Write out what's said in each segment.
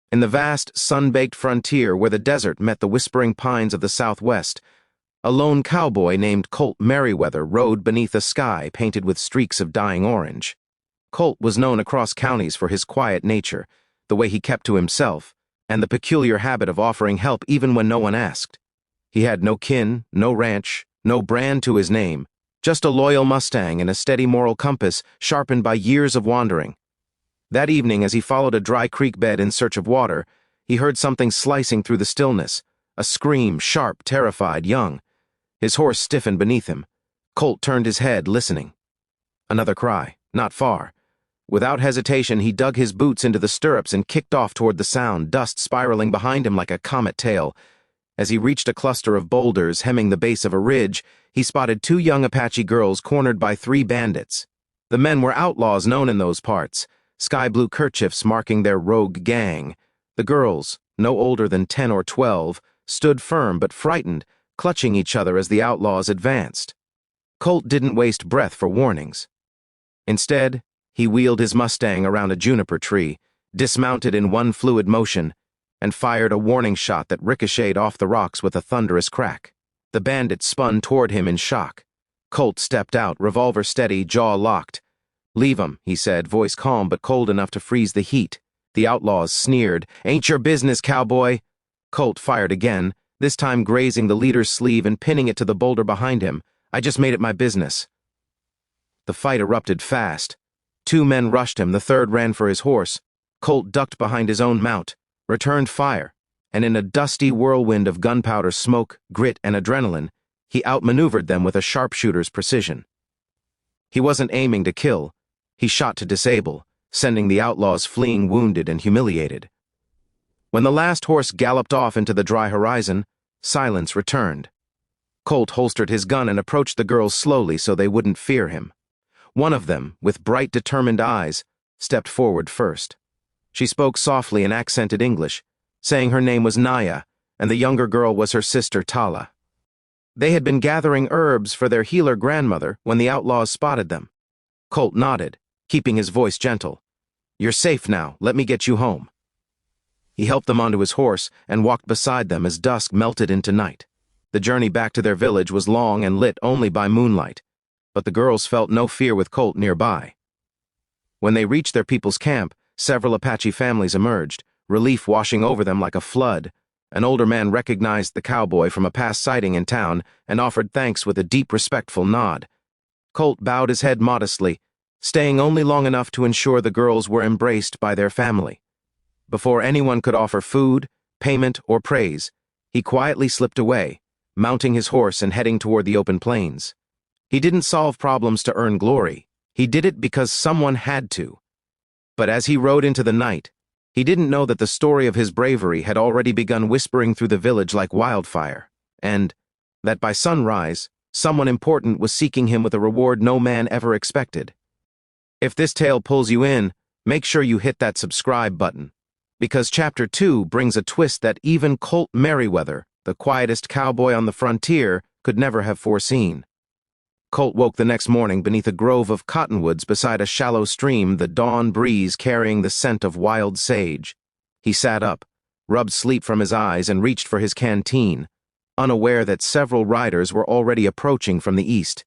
In the vast, sun-baked frontier where the desert met the whispering pines of the Southwest, a lone cowboy named Colt Merriweather rode beneath a sky painted with streaks of dying orange. Colt was known across counties for his quiet nature, the way he kept to himself, and the peculiar habit of offering help even when no one asked. He had no kin, no ranch, no brand to his name, just a loyal Mustang and a steady moral compass sharpened by years of wandering. That evening, as he followed a dry creek bed in search of water, he heard something slicing through the stillness, a scream, sharp, terrified, young. His horse stiffened beneath him. Colt turned his head, listening. Another cry, not far. Without hesitation, he dug his boots into the stirrups and kicked off toward the sound, dust spiraling behind him like a comet tail. As he reached a cluster of boulders hemming the base of a ridge, he spotted two young Apache girls cornered by three bandits. The men were outlaws known in those parts, sky-blue kerchiefs marking their rogue gang. The girls, no older than 10 or 12, stood firm but frightened, clutching each other as the outlaws advanced. Colt didn't waste breath for warnings. Instead, he wheeled his Mustang around a juniper tree, dismounted in one fluid motion, and fired a warning shot that ricocheted off the rocks with a thunderous crack. The bandits spun toward him in shock. Colt stepped out, revolver steady, jaw locked. "Leave 'em," he said, voice calm but cold enough to freeze the heat. The outlaws sneered. "Ain't your business, cowboy." Colt fired again, this time grazing the leader's sleeve and pinning it to the boulder behind him. "I just made it my business." The fight erupted fast. Two men rushed him, the third ran for his horse. Colt ducked behind his own mount, returned fire, and in a dusty whirlwind of gunpowder smoke, grit, and adrenaline, he outmaneuvered them with a sharpshooter's precision. He wasn't aiming to kill. He shot to disable, sending the outlaws fleeing wounded and humiliated. When the last horse galloped off into the dry horizon, silence returned. Colt holstered his gun and approached the girls slowly so they wouldn't fear him. One of them, with bright, determined eyes, stepped forward first. She spoke softly in accented English, saying her name was Naya, and the younger girl was her sister Tala. They had been gathering herbs for their healer grandmother when the outlaws spotted them. Colt nodded, keeping his voice gentle. "You're safe now, let me get you home." He helped them onto his horse and walked beside them as dusk melted into night. The journey back to their village was long and lit only by moonlight, but the girls felt no fear with Colt nearby. When they reached their people's camp, several Apache families emerged, relief washing over them like a flood. An older man recognized the cowboy from a past sighting in town and offered thanks with a deep, respectful nod. Colt bowed his head modestly, staying only long enough to ensure the girls were embraced by their family. Before anyone could offer food, payment, or praise, he quietly slipped away, mounting his horse and heading toward the open plains. He didn't solve problems to earn glory. He did it because someone had to. But as he rode into the night, he didn't know that the story of his bravery had already begun whispering through the village like wildfire, and that by sunrise, someone important was seeking him with a reward no man ever expected. If this tale pulls you in, make sure you hit that subscribe button, because Chapter 2 brings a twist that even Colt Merriweather, the quietest cowboy on the frontier, could never have foreseen. Colt woke the next morning beneath a grove of cottonwoods beside a shallow stream, the dawn breeze carrying the scent of wild sage. He sat up, rubbed sleep from his eyes, and reached for his canteen, unaware that several riders were already approaching from the east.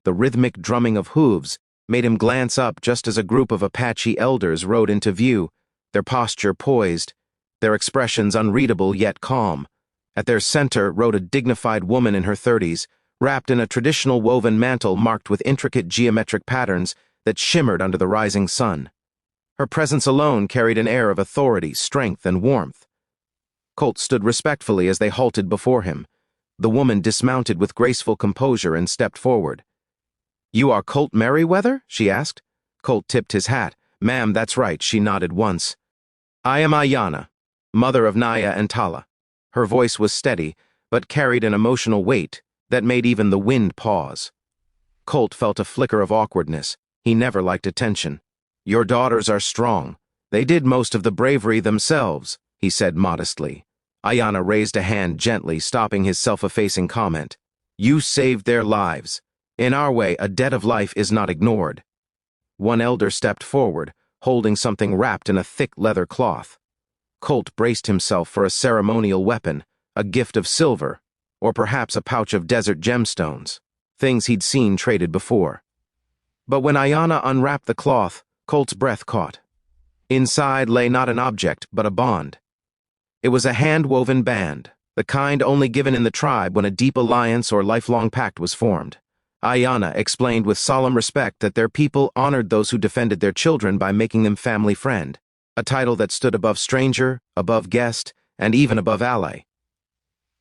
The rhythmic drumming of hooves made him glance up just as a group of Apache elders rode into view, their posture poised, their expressions unreadable yet calm. At their center rode a dignified woman in her 30s, wrapped in a traditional woven mantle marked with intricate geometric patterns that shimmered under the rising sun. Her presence alone carried an air of authority, strength, and warmth. Colt stood respectfully as they halted before him. The woman dismounted with graceful composure and stepped forward. "You are Colt Merriweather?" she asked. Colt tipped his hat. "Ma'am, that's right," she nodded once. "I am Ayana, mother of Naya and Tala." Her voice was steady, but carried an emotional weight that made even the wind pause. Colt felt a flicker of awkwardness. He never liked attention. "Your daughters are strong. They did most of the bravery themselves," he said modestly. Ayana raised a hand gently, stopping his self-effacing comment. "You saved their lives. In our way, a debt of life is not ignored." One elder stepped forward, holding something wrapped in a thick leather cloth. Colt braced himself for a ceremonial weapon, a gift of silver, or perhaps a pouch of desert gemstones, things he'd seen traded before. But when Ayanna unwrapped the cloth, Colt's breath caught. Inside lay not an object, but a bond. It was a hand-woven band, the kind only given in the tribe when a deep alliance or lifelong pact was formed. Ayanna explained with solemn respect that their people honored those who defended their children by making them family friend, a title that stood above stranger, above guest, and even above ally.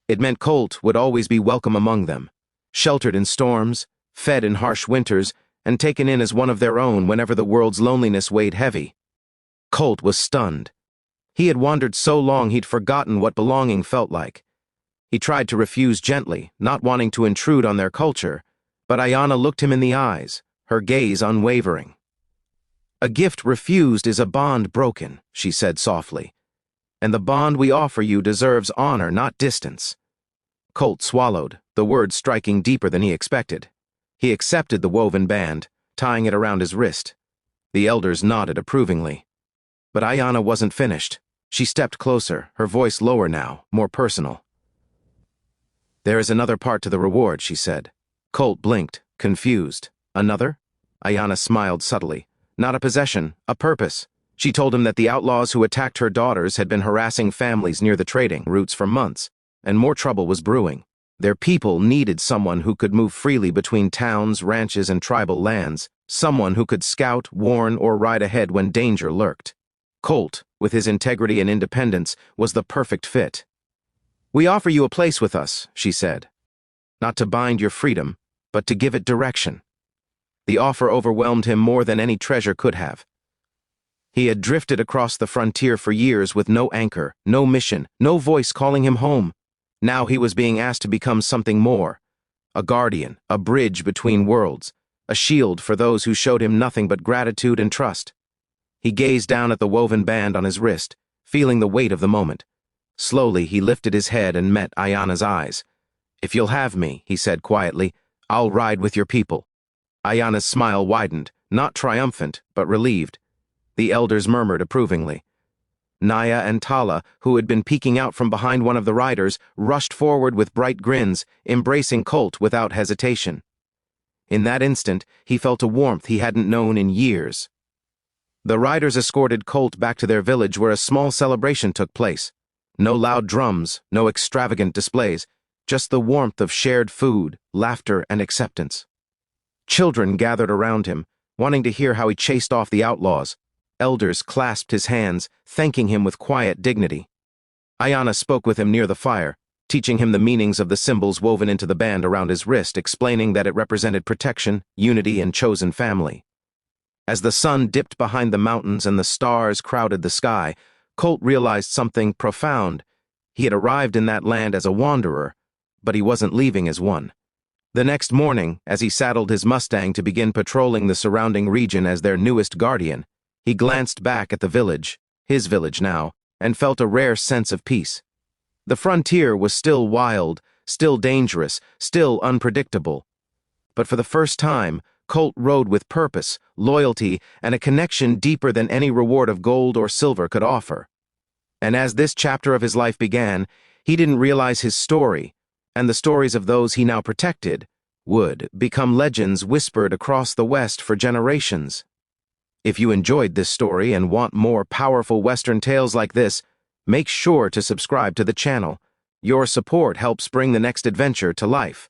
It meant Colt would always be welcome among them, sheltered in storms, fed in harsh winters, and taken in as one of their own whenever the world's loneliness weighed heavy. Colt was stunned. He had wandered so long he'd forgotten what belonging felt like. He tried to refuse gently, not wanting to intrude on their culture, but Ayanna looked him in the eyes, her gaze unwavering. "A gift refused is a bond broken," she said softly, "and the bond we offer you deserves honor, not distance." Colt swallowed, the words striking deeper than he expected. He accepted the woven band, tying it around his wrist. The elders nodded approvingly. But Ayanna wasn't finished. She stepped closer, her voice lower now, more personal. "There is another part to the reward," she said. Colt blinked, confused. "Another?" Ayanna smiled subtly. "Not a possession, a purpose." She told him that the outlaws who attacked her daughters had been harassing families near the trading routes for months, and more trouble was brewing. Their people needed someone who could move freely between towns, ranches, and tribal lands, someone who could scout, warn, or ride ahead when danger lurked. Colt, with his integrity and independence, was the perfect fit. "We offer you a place with us," she said. "Not to bind your freedom, but to give it direction." The offer overwhelmed him more than any treasure could have. He had drifted across the frontier for years with no anchor, no mission, no voice calling him home. Now he was being asked to become something more. A guardian, a bridge between worlds, a shield for those who showed him nothing but gratitude and trust. He gazed down at the woven band on his wrist, feeling the weight of the moment. Slowly he lifted his head and met Ayanna's eyes. "If you'll have me," he said quietly, "I'll ride with your people." Ayanna's smile widened, not triumphant, but relieved. The elders murmured approvingly. Naya and Tala, who had been peeking out from behind one of the riders, rushed forward with bright grins, embracing Colt without hesitation. In that instant, he felt a warmth he hadn't known in years. The riders escorted Colt back to their village where a small celebration took place. No loud drums, no extravagant displays, just the warmth of shared food, laughter, and acceptance. Children gathered around him, wanting to hear how he chased off the outlaws. Elders clasped his hands, thanking him with quiet dignity. Ayanna spoke with him near the fire, teaching him the meanings of the symbols woven into the band around his wrist, explaining that it represented protection, unity, and chosen family. As the sun dipped behind the mountains and the stars crowded the sky, Colt realized something profound. He had arrived in that land as a wanderer, but he wasn't leaving as one. The next morning, as he saddled his Mustang to begin patrolling the surrounding region as their newest guardian, he glanced back at the village, his village now, and felt a rare sense of peace. The frontier was still wild, still dangerous, still unpredictable. But for the first time, Colt rode with purpose, loyalty, and a connection deeper than any reward of gold or silver could offer. And as this chapter of his life began, he didn't realize his story, and the stories of those he now protected, would become legends whispered across the West for generations. If you enjoyed this story and want more powerful Western tales like this, make sure to subscribe to the channel. Your support helps bring the next adventure to life.